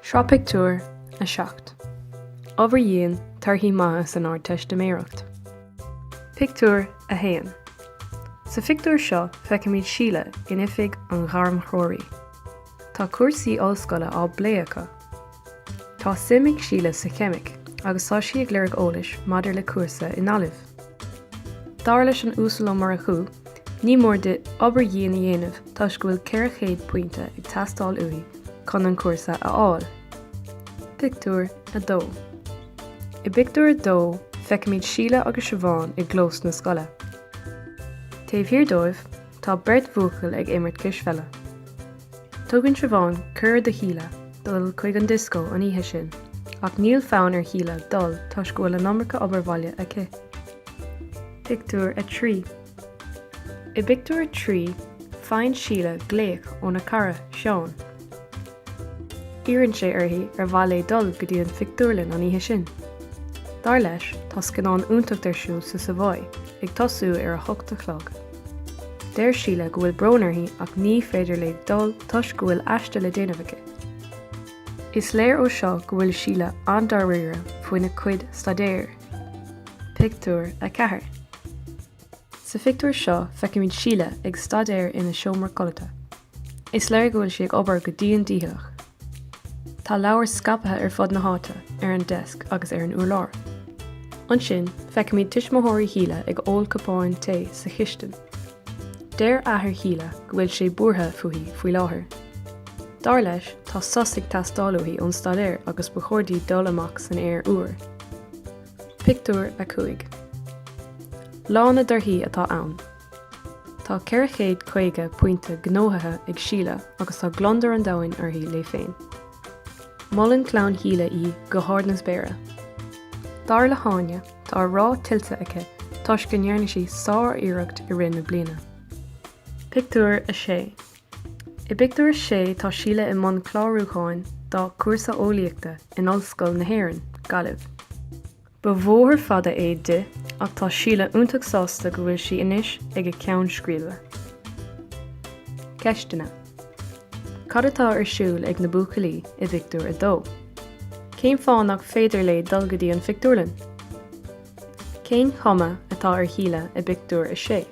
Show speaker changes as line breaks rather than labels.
Sraith Pictiúr a seacht. Obair dhian torthaí maithe san Ardteistiméireacht. Pictiúr a dhian. Sa pictiúr seo feicimid síle in oifig an gharm chóirí. Tá cuarsaí ollscoile á bléacha. Tá simig síle sa cheimic agus tá si ag léirigh eolais maidir le cuarsa in alibh. Dar leis an úsálam mar a chu, ní mór de obair dhian a dhéanamh tá go bhfuil ceithre chéad pointe ag teastáil uí chun an cuarsa a fháil. Pictiúr a dó. I pictiúr a dó feicimid síle agus siobháin i glós na scoile. Taobh hir dóibh, tá beirt mhúcail ag imirt cisfeile. Tugann siobháin cur de híle dul chuig an disco an oíche sin, ach níl fonn ar híle dul tá go bhfuil an numracha obair bhaile aici. Pictiúr a trí. I pictiúr a trí, féin síle gléach ó na cara seán. Iann sé orthaí ar bhaile dul go dtí an fictiúrlainn an oíche sin. Dar leis tá scanán iontacht ar siúl sa bhaid ag tosú ar a thucht a chlog. Déir síle go bhfuil brónarthaí ach ní féidir le dul tuis go bhfuil aiste le déanamh aici. Is léir ó seo go bhfuil síle an-darraíre faoin na cuid stadéir. Pictiúr a ceathair. Sa pictiúr seo feicimid síle ag stadéir ina seomra colata. Is léir go bhfuil si ag obair go dtí an dítheach. Tá leabhar scapathe ar fud na háite, ar an deisc agus ar an urlár. Ansin, feicimid tuismóthirí híle ag ól capáin té sa chiistin. Déir athair híle go bhfuil sé buartha faoi láthair. Dar leis tá sosaigh teastáilúthaí ón stadéir agus ba chóirdaí dul amach san aer uair. Pictiúr a chuaig. Lána dorthaí atá ann. Tá ceithre chéad caoga pointe gnóthaithe ag síle agus tá glondar an domhain orthaí le féin. Mollen clán híle í go háirnas béire. Dar le háine tá rá tiltte aici tuis go ndearna sí sár iireacht i rinne bliana. Pictiúr a sé. I pictiúr a sé tá síle i mbun chlárúcháin dá cuarsa eolaíochta in ollscoil na hÉireann, Gaillimh. Ba mhóthar fada é de ach tá síle iontacht sásta go bhfuil si inis ag a ceann scríola. Ceistena. Cad atá ar siúl ag na buachaillí i pictiúr a dó? Cén fánach féidir le dul go dtí an fictiúrlainn? Cén chuma atá ar híle i pictiúr a sé?